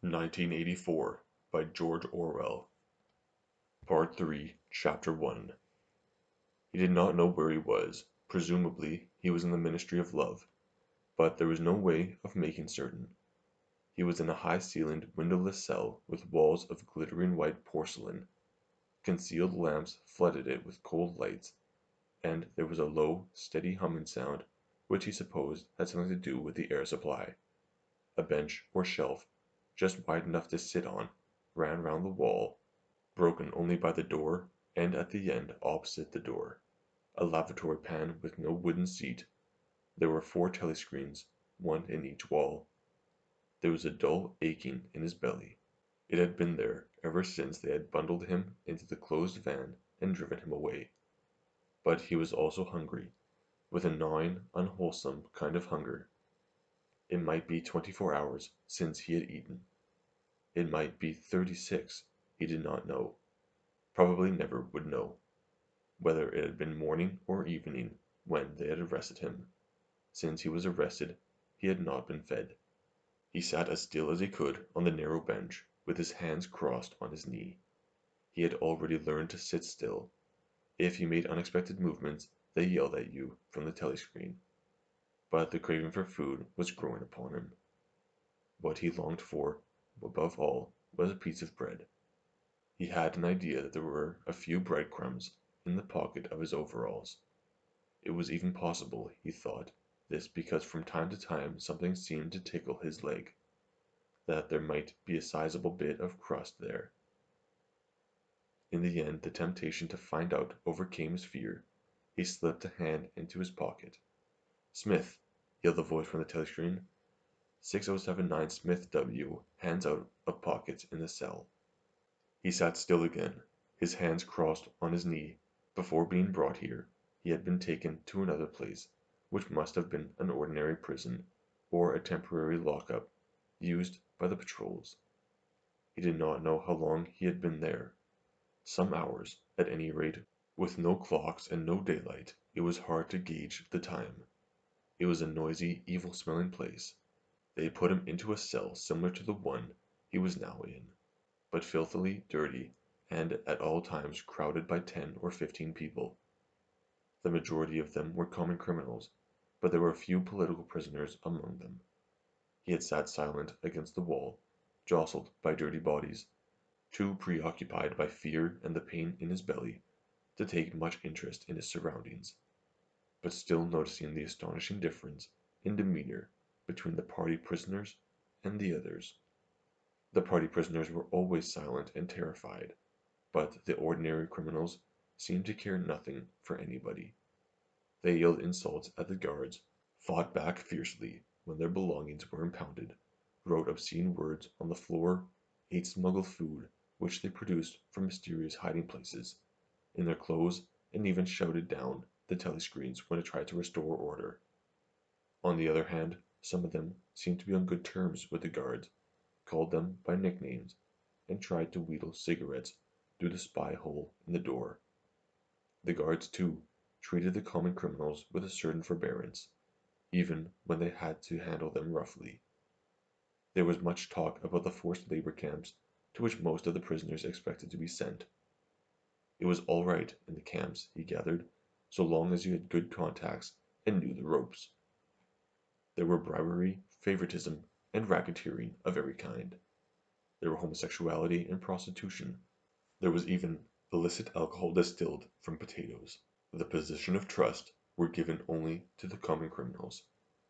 1984 by George Orwell. Part 3, Chapter 1. He did not know where he was. Presumably, he was in the Ministry of Love, but there was no way of making certain. He was in a high-ceilinged, windowless cell with walls of glittering white porcelain. Concealed lamps flooded it with cold lights, and there was a low, steady humming sound, which he supposed had something to do with the air supply. A bench or shelf, just wide enough to sit on, ran round the wall, broken only by the door, and at the end opposite the door, a lavatory pan with no wooden seat. There were 4 telescreens, one in each wall. There was a dull aching in his belly. It had been there ever since they had bundled him into the closed van and driven him away. But he was also hungry, with a gnawing, unwholesome kind of hunger. It might be 24 hours since he had eaten. It might be 36, he did not know. Probably never would know, whether it had been morning or evening when they had arrested him. Since he was arrested, he had not been fed. He sat as still as he could on the narrow bench, with his hands crossed on his knee. He had already learned to sit still. If you made unexpected movements, they yelled at you from the telescreen. But the craving for food was growing upon him. What he longed for, above all, was a piece of bread. He had an idea that there were a few breadcrumbs in the pocket of his overalls. It was even possible, he thought, this because from time to time something seemed to tickle his leg, that there might be a sizable bit of crust there. In the end the temptation to find out overcame his fear. He slipped a hand into his pocket. "Smith!" yelled the voice from the telescreen. 6079 Smith W. hands out of pockets in the cell. He sat still again, his hands crossed on his knee. Before being brought here, he had been taken to another place, which must have been an ordinary prison, or a temporary lock-up, used by the patrols. He did not know how long he had been there. Some hours, at any rate. With no clocks and no daylight, it was hard to gauge the time. It was a noisy, evil-smelling place. They had put him into a cell similar to the one he was now in, but filthily dirty, and at all times crowded by 10 or 15 people. The majority of them were common criminals, but there were a few political prisoners among them. He had sat silent against the wall, jostled by dirty bodies, too preoccupied by fear and the pain in his belly to take much interest in his surroundings, but still noticing the astonishing difference in demeanor between the party prisoners and the others. The party prisoners were always silent and terrified, but the ordinary criminals seemed to care nothing for anybody. They yelled insults at the guards, fought back fiercely when their belongings were impounded, wrote obscene words on the floor, ate smuggled food which they produced from mysterious hiding places in their clothes, and even shouted down the telescreens when it tried to restore order. On the other hand, some of them seemed to be on good terms with the guards, called them by nicknames, and tried to wheedle cigarettes through the spy hole in the door. The guards, too, treated the common criminals with a certain forbearance, even when they had to handle them roughly. There was much talk about the forced labor camps to which most of the prisoners expected to be sent. It was all right in the camps, he gathered, so long as you had good contacts and knew the ropes. There were bribery, favoritism, and racketeering of every kind. There were homosexuality and prostitution. There was even illicit alcohol distilled from potatoes. The position of trust were given only to the common criminals,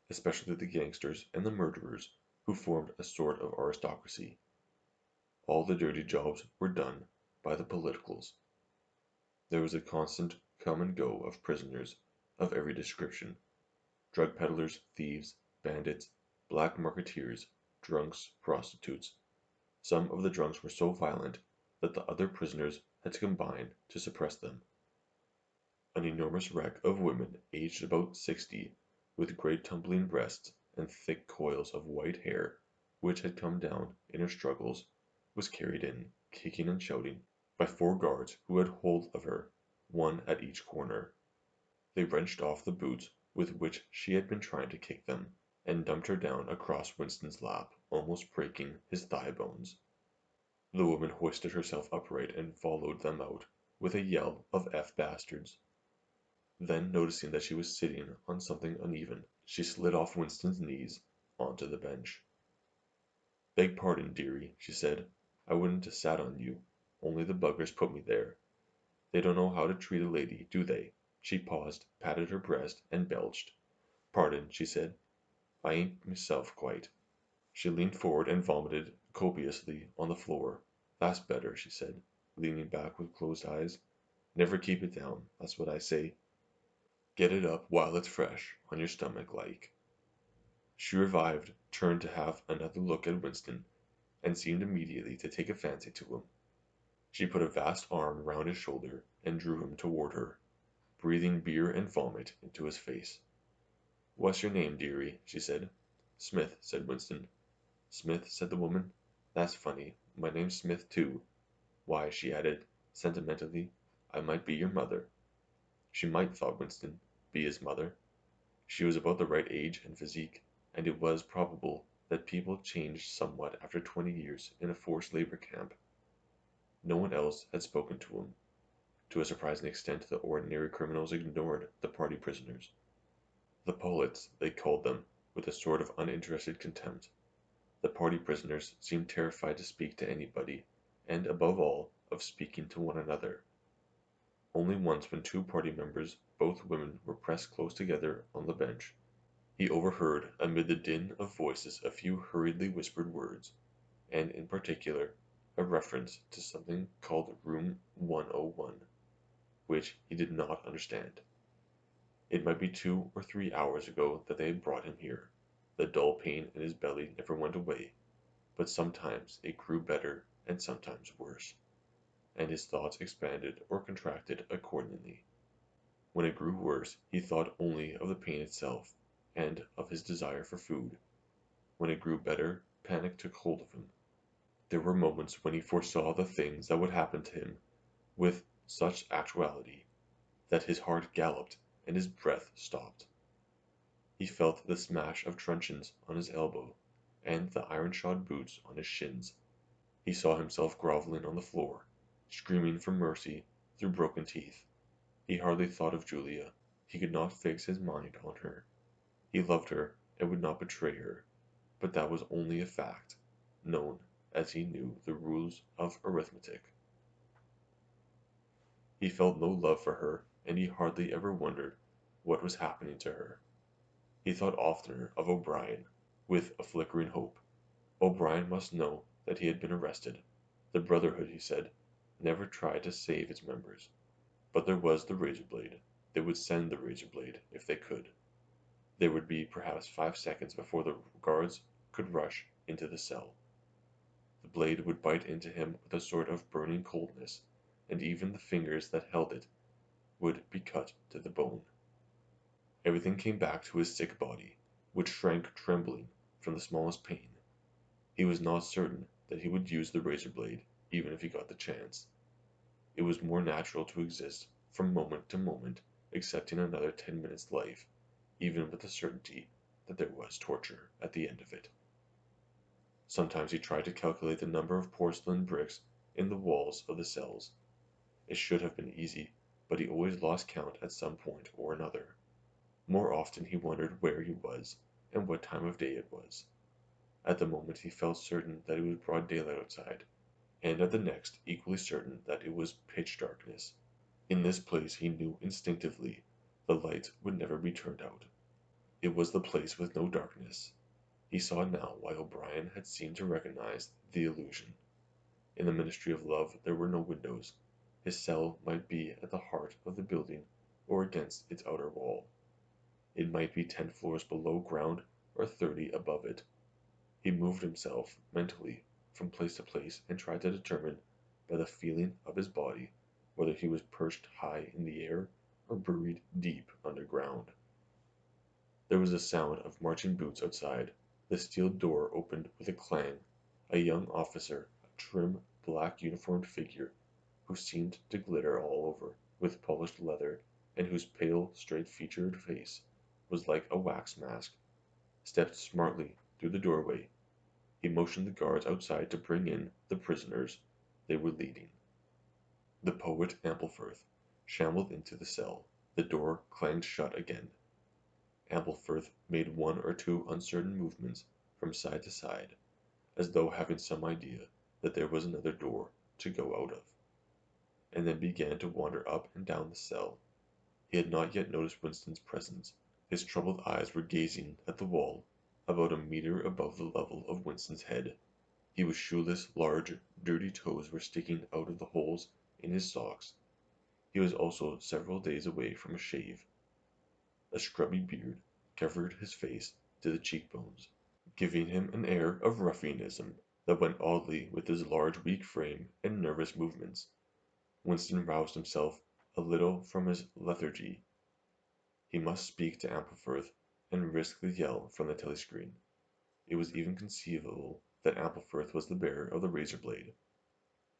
especially the gangsters and the murderers, who formed a sort of aristocracy. All the dirty jobs were done by the politicals. There was a constant come and go of prisoners of every description: drug peddlers, thieves, bandits, black marketeers, drunks, prostitutes. Some of the drunks were so violent that the other prisoners had to combine to suppress them. An enormous wreck of women aged about 60, with great tumbling breasts and thick coils of white hair which had come down in her struggles, was carried in, kicking and shouting, by 4 guards who had hold of her, one at each corner. They wrenched off the boots with which she had been trying to kick them, and dumped her down across Winston's lap. almost breaking his thigh bones. The woman hoisted herself upright and followed them out, with a yell of F bastards. Then, noticing that she was sitting on something uneven, she slid off Winston's knees onto the bench. "Beg pardon, dearie," she said. "I wouldn't have sat on you, only the buggers put me there. They don't know how to treat a lady, do they?" She paused, patted her breast, and belched. "Pardon," she said. "I ain't myself quite." She leaned forward and vomited copiously on the floor. "That's better," she said, leaning back with closed eyes. "Never keep it down, that's what I say. Get it up while it's fresh, on your stomach like." She revived, turned to have another look at Winston, and seemed immediately to take a fancy to him. She put a vast arm round his shoulder and drew him toward her, breathing beer and vomit into his face. "What's your name, dearie?" she said. "Smith," said Winston. "Smith," said the woman. "That's funny. My name's Smith, too. Why," she added, sentimentally, "I might be your mother." She might, thought Winston, be his mother. She was about the right age and physique, and it was probable that people changed somewhat after 20 years in a forced labor camp. No one else had spoken to him. To a surprising extent, the ordinary criminals ignored the party prisoners. The poets, they called them, with a sort of uninterested contempt. The party prisoners seemed terrified to speak to anybody, and, above all, of speaking to one another. Only once, when two party members, both women, were pressed close together on the bench, he overheard amid the din of voices a few hurriedly whispered words, and in particular a reference to something called Room 101, which he did not understand. It might be 2 or 3 hours ago that they had brought him here. The dull pain in his belly never went away, but sometimes it grew better and sometimes worse, and his thoughts expanded or contracted accordingly. When it grew worse, he thought only of the pain itself, and of his desire for food. When it grew better, panic took hold of him. There were moments when he foresaw the things that would happen to him with such actuality that his heart galloped and his breath stopped. He felt the smash of truncheons on his elbow, and the iron-shod boots on his shins. He saw himself groveling on the floor, screaming for mercy through broken teeth. He hardly thought of Julia. He could not fix his mind on her. He loved her and would not betray her, but that was only a fact, known as he knew the rules of arithmetic. He felt no love for her, and he hardly ever wondered what was happening to her. He thought oftener of O'Brien, with a flickering hope. O'Brien must know that he had been arrested. The Brotherhood, he said, never tried to save its members. But there was the razor blade. They would send the razor blade if they could. There would be perhaps 5 seconds before the guards could rush into the cell. The blade would bite into him with a sort of burning coldness, and even the fingers that held it would be cut to the bone. Everything came back to his sick body, which shrank trembling from the smallest pain. He was not certain that he would use the razor blade, even if he got the chance. It was more natural to exist from moment to moment, accepting another 10 minutes' life, even with the certainty that there was torture at the end of it. Sometimes he tried to calculate the number of porcelain bricks in the walls of the cells. It should have been easy, but he always lost count at some point or another. More often he wondered where he was, and what time of day it was. At the moment he felt certain that it was broad daylight outside, and at the next equally certain that it was pitch darkness. In this place he knew instinctively the lights would never be turned out. It was the place with no darkness. He saw now why O'Brien had seemed to recognize the illusion. In the Ministry of Love there were no windows. His cell might be at the heart of the building or against its outer wall. It might be 10 floors below ground or 30 above it. He moved himself mentally from place to place and tried to determine by the feeling of his body whether he was perched high in the air or buried deep underground. There was a sound of marching boots outside. The steel door opened with a clang. A young officer, a trim, black uniformed figure, who seemed to glitter all over with polished leather, and whose pale, straight-featured face was like a wax mask, stepped smartly through the doorway. He motioned the guards outside to bring in the prisoners they were leading. The poet Ampleforth shambled into the cell. The door clanged shut again. Ampleforth made one or two uncertain movements from side to side, as though having some idea that there was another door to go out of, and then began to wander up and down the cell. He had not yet noticed Winston's presence. His troubled eyes were gazing at the wall, about a meter above the level of Winston's head. He was shoeless, large, dirty toes were sticking out of the holes in his socks. He was also several days away from a shave. A scrubby beard covered his face to the cheekbones, giving him an air of ruffianism that went oddly with his large, weak frame and nervous movements. Winston roused himself a little from his lethargy. He must speak to Ampleforth and risk the yell from the telescreen. It was even conceivable that Ampleforth was the bearer of the razor blade.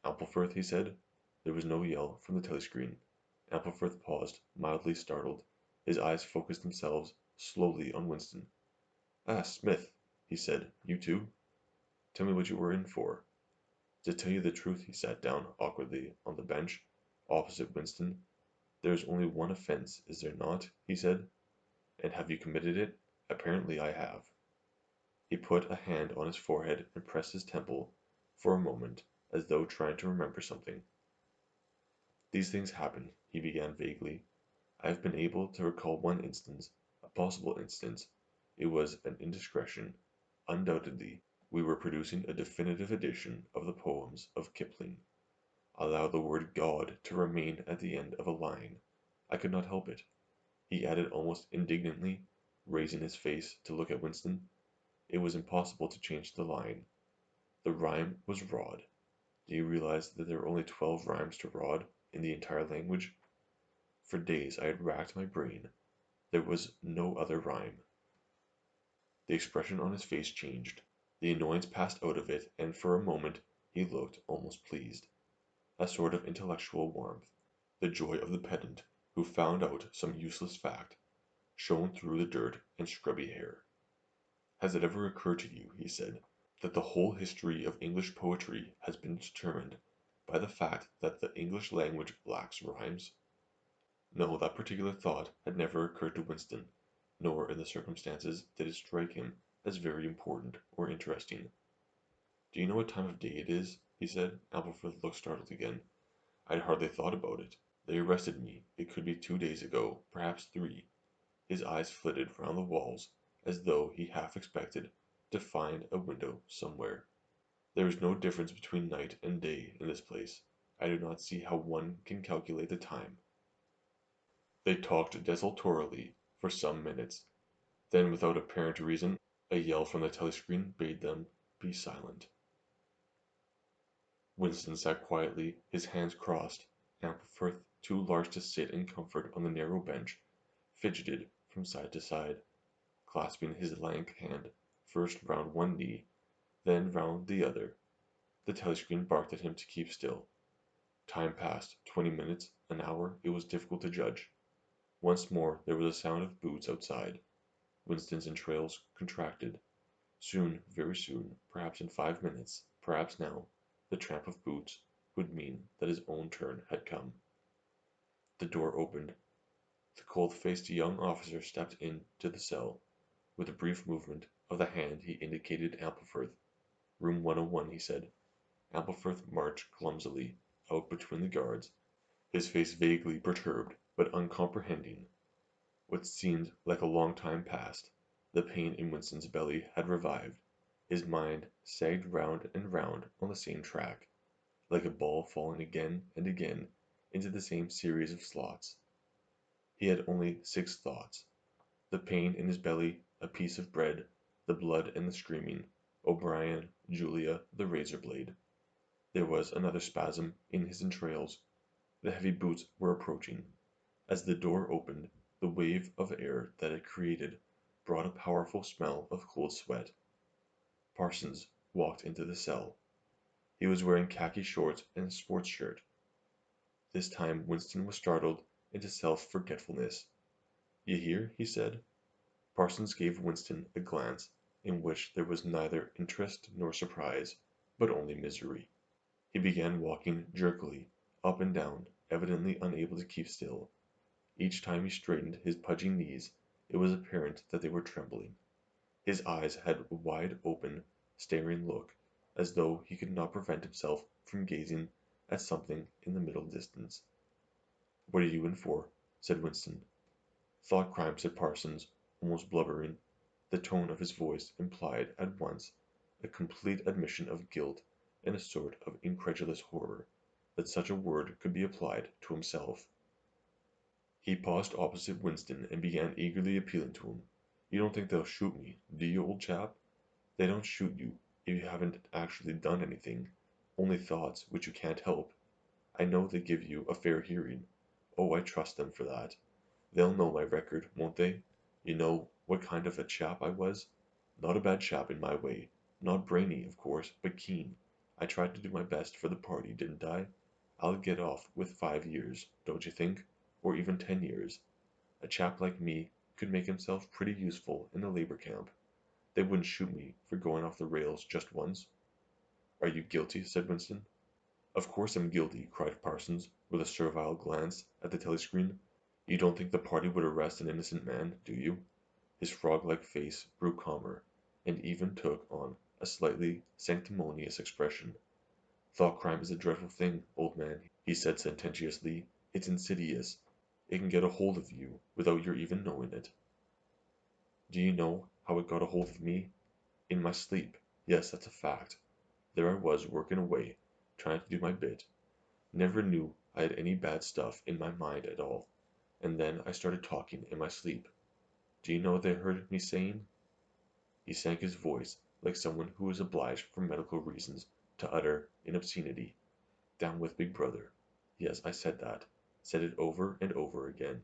Ampleforth, he said. There was no yell from the telescreen. Ampleforth paused, mildly startled. His eyes focused themselves slowly on Winston. "Ah, Smith," he said. "You too? Tell me what you were in for." To tell you the truth, he sat down awkwardly on the bench opposite Winston. "There is only one offense, is there not?" he said. "And have you committed it?" "Apparently I have." He put a hand on his forehead and pressed his temple for a moment, as though trying to remember something. "These things happen," he began vaguely. "I have been able to recall one instance, a possible instance. It was an indiscretion. Undoubtedly, we were producing a definitive edition of the poems of Kipling. Allow the word God to remain at the end of a line. I could not help it," he added almost indignantly, raising his face to look at Winston. "It was impossible to change the line. The rhyme was rod. Do you realize that there are only 12 rhymes to rod in the entire language? For days I had racked my brain. There was no other rhyme." The expression on his face changed. The annoyance passed out of it, and for a moment he looked almost pleased. A sort of intellectual warmth, the joy of the pedant who found out some useless fact, shone through the dirt and scrubby hair. "Has it ever occurred to you," he said, "that the whole history of English poetry has been determined by the fact that the English language lacks rhymes?" No, that particular thought had never occurred to Winston, nor in the circumstances did it strike him as very important or interesting. "Do you know what time of day it is?" he said. Ampleforth looked startled again. "I'd hardly thought about it. They arrested me. It could be 2 days ago, perhaps 3. His eyes flitted round the walls, as though he half expected to find a window somewhere. "There is no difference between night and day in this place. I do not see how one can calculate the time." They talked desultorily for some minutes. Then, without apparent reason, a yell from the telescreen bade them be silent. Winston sat quietly, his hands crossed. Ampleforth, too large to sit in comfort on the narrow bench, fidgeted from side to side, clasping his lank hand first round one knee, then round the other. The telescreen barked at him to keep still. Time passed, 20 minutes, an hour, it was difficult to judge. Once more there was a sound of boots outside. Winston's entrails contracted. Soon, very soon, perhaps in 5 minutes, perhaps now, the tramp of boots would mean that his own turn had come. The door opened. The cold-faced young officer stepped into the cell. With a brief movement of the hand he indicated Ampleforth. "Room 101," he said. Ampleforth marched clumsily out between the guards, his face vaguely perturbed but uncomprehending. What seemed like a long time passed. The pain in Winston's belly had revived. His mind sagged round and round on the same track, like a ball falling again and again into the same series of slots. He had only 6 thoughts: the pain in his belly, a piece of bread, the blood and the screaming, O'Brien, Julia, the razor blade. There was another spasm in his entrails. The heavy boots were approaching. As the door opened, the wave of air that it created brought a powerful smell of cold sweat. Parsons walked into the cell. He was wearing khaki shorts and a sports shirt. This time Winston was startled into self-forgetfulness. "You here?" he said. Parsons gave Winston a glance, in which there was neither interest nor surprise, but only misery. He began walking jerkily, up and down, evidently unable to keep still. Each time he straightened his pudgy knees, it was apparent that they were trembling. His eyes had a wide open, staring look, as though he could not prevent himself from gazing at something in the middle distance. "What are you in for?" said Winston. "Thought crime," said Parsons, almost blubbering. The tone of his voice implied at once a complete admission of guilt and a sort of incredulous horror that such a word could be applied to himself. He paused opposite Winston and began eagerly appealing to him. "You don't think they'll shoot me, do you, old chap? They don't shoot you if you haven't actually done anything, only thoughts which you can't help. I know they give you a fair hearing. Oh, I trust them for that. They'll know my record, won't they? You know what kind of a chap I was? Not a bad chap in my way. Not brainy, of course, but keen. I tried to do my best for the party, didn't I? I'll get off with 5 years, don't you think? Or even 10 years. A chap like me could make himself pretty useful in a labor camp. They wouldn't shoot me for going off the rails just once." "Are you guilty?" said Winston. "Of course I'm guilty," cried Parsons, with a servile glance at the telescreen. "You don't think the party would arrest an innocent man, do you?" His frog-like face grew calmer, and even took on a slightly sanctimonious expression. "Thought crime is a dreadful thing, old man," he said sententiously. "It's insidious. It can get a hold of you without your even knowing it. Do you know how it got a hold of me? In my sleep. Yes, that's a fact. There I was working away, trying to do my bit. Never knew I had any bad stuff in my mind at all. And then I started talking in my sleep. Do you know what they heard me saying?" He sank his voice like someone who is obliged for medical reasons to utter an obscenity. "Down with Big Brother. Yes, I said that. Said it over and over again.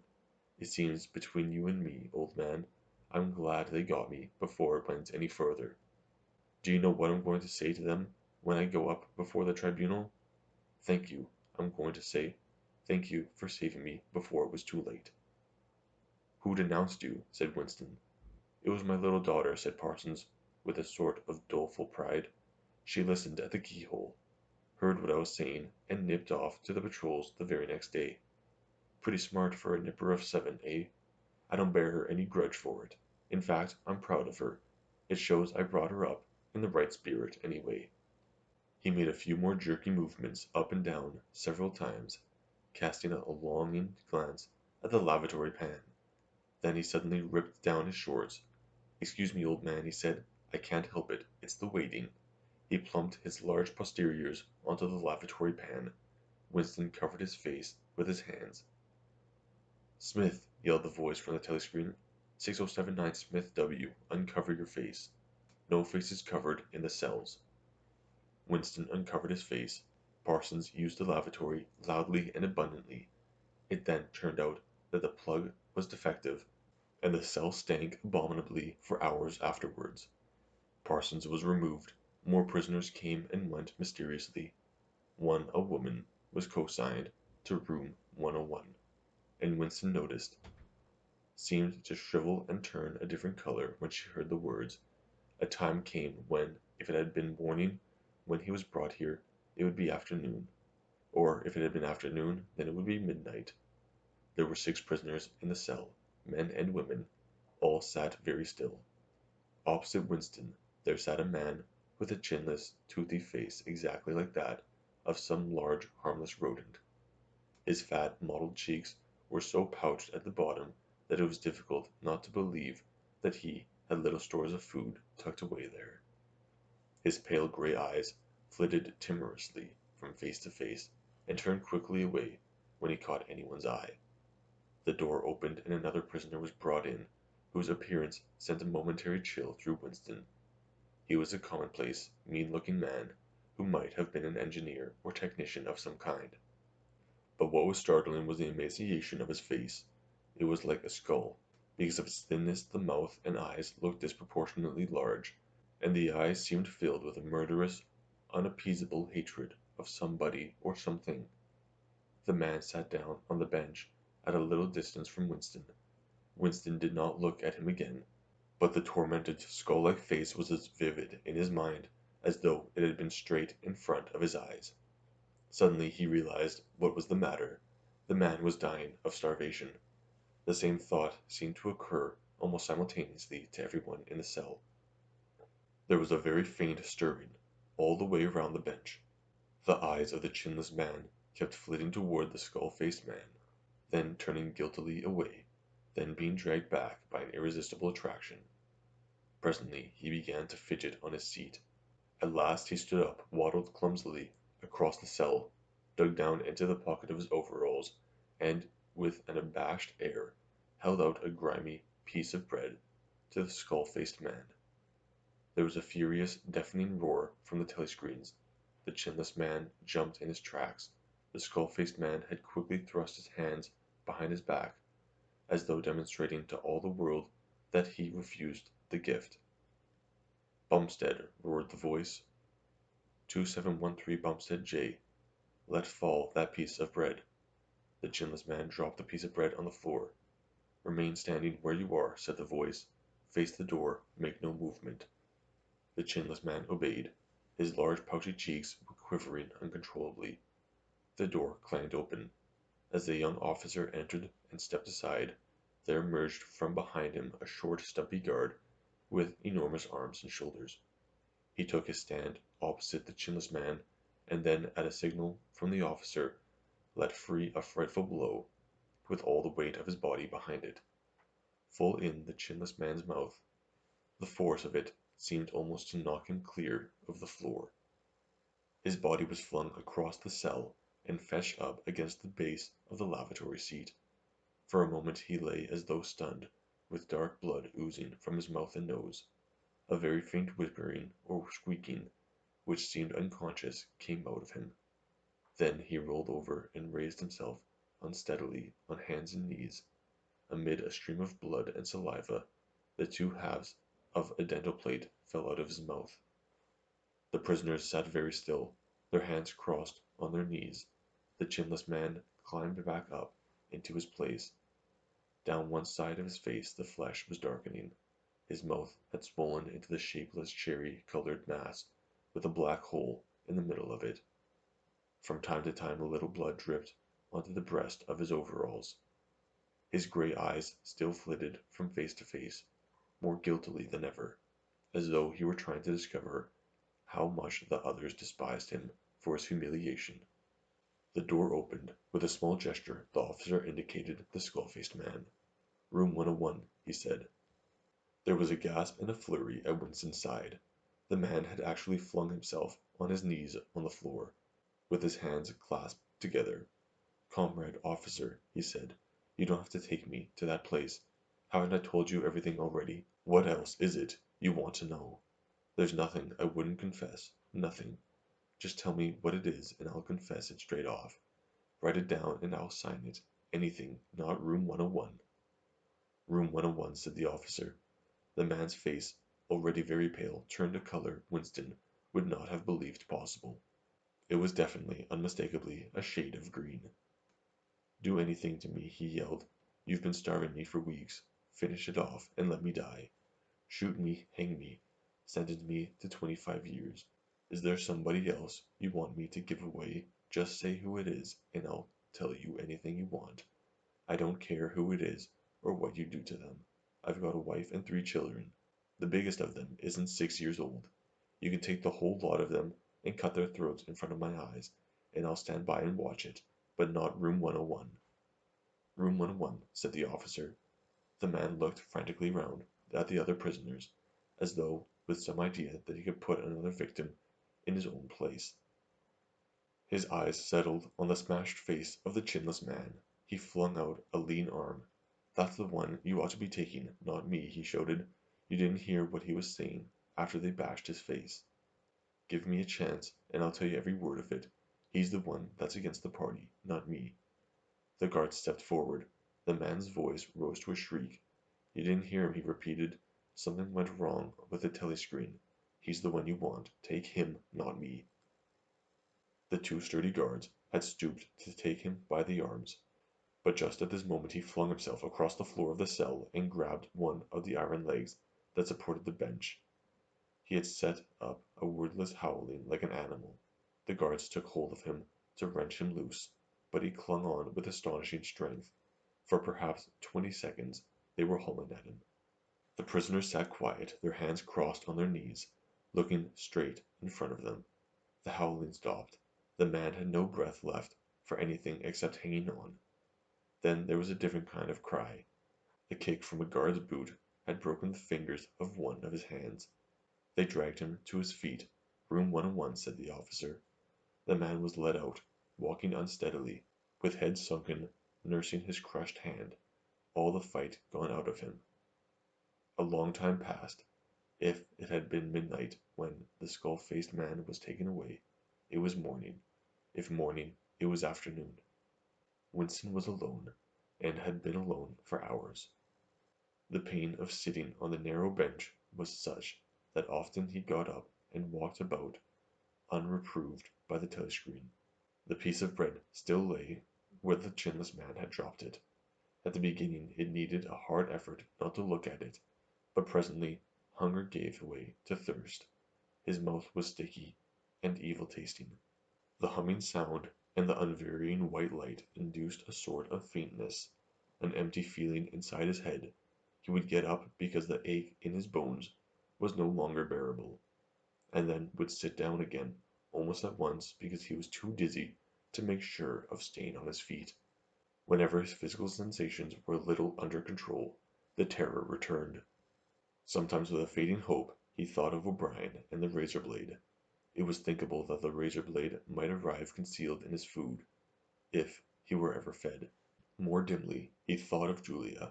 It seems between you and me, old man, I'm glad they got me before it went any further. Do you know what I'm going to say to them when I go up before the tribunal? Thank you, I'm going to say. Thank you for saving me before it was too late." "Who denounced you?" said Winston. "It was my little daughter," said Parsons, with a sort of doleful pride. "She listened at the keyhole, heard what I was saying, and nipped off to the patrols the very next day. Pretty smart for a nipper of 7, eh? I don't bear her any grudge for it. In fact, I'm proud of her. It shows I brought her up in the right spirit, anyway." He made a few more jerky movements up and down several times, casting a longing glance at the lavatory pan. Then he suddenly ripped down his shorts. "Excuse me, old man," he said. "I can't help it. It's the waiting." He plumped his large posteriors onto the lavatory pan. Winston covered his face with his hands. "Smith," yelled the voice from the telescreen. "6079 Smith W. Uncover your face. No faces covered in the cells." Winston uncovered his face. Parsons used the lavatory loudly and abundantly. It then turned out that the plug was defective, and the cell stank abominably for hours afterwards. Parsons was removed. More prisoners came and went mysteriously. One, a woman, was co-signed to room 101, and Winston noticed, seemed to shrivel and turn a different color when she heard the words. A time came when, if it had been morning when he was brought here, it would be afternoon, or if it had been afternoon, then it would be midnight. There were 6 prisoners in the cell, men and women. All sat very still. Opposite Winston there sat a man with a chinless, toothy face exactly like that of some large, harmless rodent. His fat, mottled cheeks were so pouched at the bottom that it was difficult not to believe that he had little stores of food tucked away there. His pale gray eyes flitted timorously from face to face and turned quickly away when he caught anyone's eye. The door opened and another prisoner was brought in, whose appearance sent a momentary chill through Winston. He was a commonplace, mean-looking man who might have been an engineer or technician of some kind. But what was startling was the emaciation of his face. It was like a skull. Because of its thinness the mouth and eyes looked disproportionately large, and the eyes seemed filled with a murderous, unappeasable hatred of somebody or something. The man sat down on the bench at a little distance from Winston. Winston did not look at him again. but the tormented, skull-like face was as vivid in his mind as though it had been straight in front of his eyes. Suddenly he realized what was the matter. The man was dying of starvation. The same thought seemed to occur almost simultaneously to everyone in the cell. There was a very faint stirring all the way round the bench. The eyes of the chinless man kept flitting toward the skull-faced man, then turning guiltily away, then being dragged back by an irresistible attraction. Presently he began to fidget on his seat. At last he stood up, waddled clumsily across the cell, dug down into the pocket of his overalls, and, with an abashed air, held out a grimy piece of bread to the skull-faced man. There was a furious, deafening roar from the telescreens. The chinless man jumped in his tracks. The skull-faced man had quickly thrust his hands behind his back, as though demonstrating to all the world that he refused the gift. "Bumstead," roared the voice. "2713 Bumstead J. Let fall that piece of bread." The chinless man dropped the piece of bread on the floor. "Remain standing where you are," said the voice. "Face the door, make no movement." The chinless man obeyed. His large pouchy cheeks were quivering uncontrollably. The door clanged open. As the young officer entered and stepped aside, there emerged from behind him a short, stumpy guard with enormous arms and shoulders. He took his stand opposite the chinless man, and then, at a signal from the officer, let free a frightful blow, with all the weight of his body behind it, full in the chinless man's mouth. The force of it seemed almost to knock him clear of the floor. His body was flung across the cell and fetched up against the base of the lavatory seat. For a moment he lay as though stunned, with dark blood oozing from his mouth and nose. A very faint whimpering or squeaking, which seemed unconscious, came out of him. Then he rolled over and raised himself unsteadily on hands and knees. Amid a stream of blood and saliva, the two halves of a dental plate fell out of his mouth. The prisoners sat very still, their hands crossed on their knees. The chinless man climbed back up into his place. Down one side of his face the flesh was darkening. His mouth had swollen into the shapeless cherry-colored mass, with a black hole in the middle of it. From time to time a little blood dripped onto the breast of his overalls. His gray eyes still flitted from face to face, more guiltily than ever, as though he were trying to discover how much the others despised him for his humiliation. The door opened. With a small gesture the officer indicated the skull-faced man. "Room 101, he said. There was a gasp and a flurry at Winston's side. The man had actually flung himself on his knees on the floor, with his hands clasped together. "Comrade officer," he said, "you don't have to take me to that place. Haven't I told you everything already? What else is it you want to know? There's nothing I wouldn't confess, nothing. Just tell me what it is and I'll confess it straight off. Write it down and I'll sign it. Anything, not room 101. "Room 101, said the officer. The man's face, already very pale, turned a color Winston would not have believed possible. It was definitely, unmistakably, a shade of green. "Do anything to me," he yelled. "You've been starving me for weeks. Finish it off and let me die. Shoot me, hang me, sentence me to 25 years. Is there somebody else you want me to give away? Just say who it is, and I'll tell you anything you want. I don't care who it is or what you do to them. I've got a wife and 3 children. The biggest of them isn't 6 years old. You can take the whole lot of them and cut their throats in front of my eyes, and I'll stand by and watch it, but not room 101. "Room 101, said the officer. The man looked frantically round at the other prisoners, as though with some idea that he could put another victim in his own place. His eyes settled on the smashed face of the chinless man. He flung out a lean arm. "That's the one you ought to be taking, not me," he shouted. "You didn't hear what he was saying after they bashed his face. Give me a chance, and I'll tell you every word of it. He's the one that's against the party, not me." The guard stepped forward. The man's voice rose to a shriek. "You didn't hear him," he repeated. "Something went wrong with the telescreen. He's the one you want. Take him, not me." The 2 sturdy guards had stooped to take him by the arms, but just at this moment he flung himself across the floor of the cell and grabbed one of the iron legs that supported the bench. He had set up a wordless howling like an animal. The guards took hold of him to wrench him loose, but he clung on with astonishing strength. For perhaps 20 seconds they were hauling at him. The prisoners sat quiet, their hands crossed on their knees, looking straight in front of them. The howling stopped. The man had no breath left for anything except hanging on. Then there was a different kind of cry. The kick from a guard's boot had broken the fingers of one of his hands. They dragged him to his feet. Room 101, said the officer. The man was led out, walking unsteadily, with head sunken, nursing his crushed hand, all the fight gone out of him. A long time passed. If it had been midnight when the skull-faced man was taken away, it was morning. If morning, it was afternoon. Winston was alone, and had been alone for hours. The pain of sitting on the narrow bench was such that often he got up and walked about unreproved by the telescreen. The piece of bread still lay where the chinless man had dropped it. At the beginning it needed a hard effort not to look at it, but presently hunger gave way to thirst. His mouth was sticky and evil-tasting. The humming sound and the unvarying white light induced a sort of faintness, an empty feeling inside his head. He would get up because the ache in his bones was no longer bearable, and then would sit down again almost at once because he was too dizzy to make sure of staying on his feet. Whenever his physical sensations were a little under control, the terror returned. Sometimes with a fading hope he thought of O'Brien and the razor blade. It was thinkable that the razor blade might arrive concealed in his food, if he were ever fed. More dimly he thought of Julia.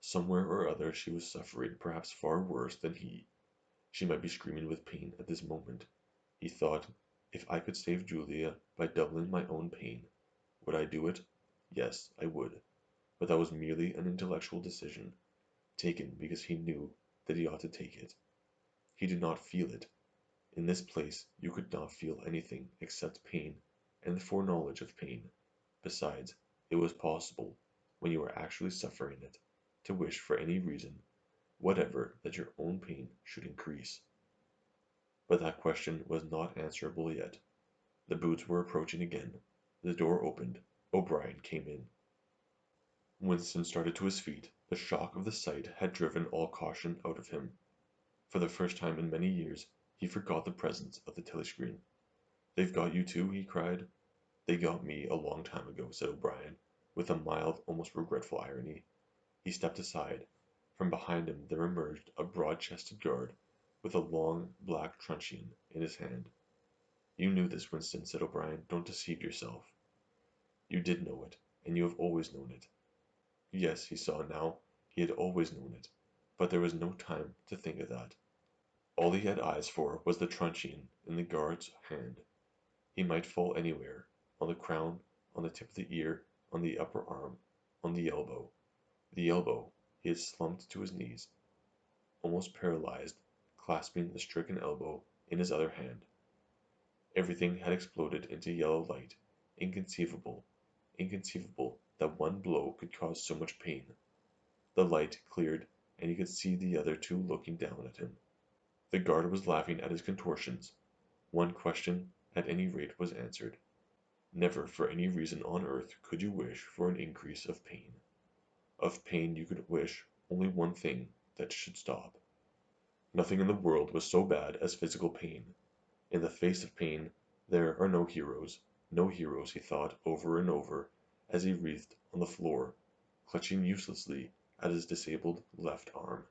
Somewhere or other she was suffering perhaps far worse than he. She might be screaming with pain at this moment. He thought, if I could save Julia by doubling my own pain, would I do it? Yes, I would. But that was merely an intellectual decision, taken because he knew that he ought to take it. He did not feel it. In this place you could not feel anything except pain and the foreknowledge of pain. Besides, it was possible, when you were actually suffering it, to wish for any reason whatever that your own pain should increase. But that question was not answerable yet. The boots were approaching again. The door opened. O'Brien came in. Winston started to his feet. The shock of the sight had driven all caution out of him. For the first time in many years he forgot the presence of the telescreen. "They've got you too?" he cried. "They got me a long time ago," said O'Brien, with a mild, almost regretful irony. He stepped aside. From behind him there emerged a broad-chested guard, with a long, black truncheon in his hand. "You knew this, Winston," said O'Brien. "Don't deceive yourself." "You did know it, and you have always known it." Yes, he saw now, he had always known it, but there was no time to think of that. All he had eyes for was the truncheon in the guard's hand. He might fall anywhere, on the crown, on the tip of the ear, on the upper arm, on the elbow. The elbow, he had slumped to his knees, almost paralyzed, clasping the stricken elbow in his other hand. Everything had exploded into yellow light. Inconceivable, inconceivable that one blow could cause so much pain. The light cleared, and he could see the other two looking down at him. The guard was laughing at his contortions. One question, at any rate, was answered. Never for any reason on earth could you wish for an increase of pain. Of pain you could wish only one thing, that should stop. Nothing in the world was so bad as physical pain. In the face of pain there are no heroes, he thought over and over, as he writhed on the floor, clutching uselessly at his disabled left arm.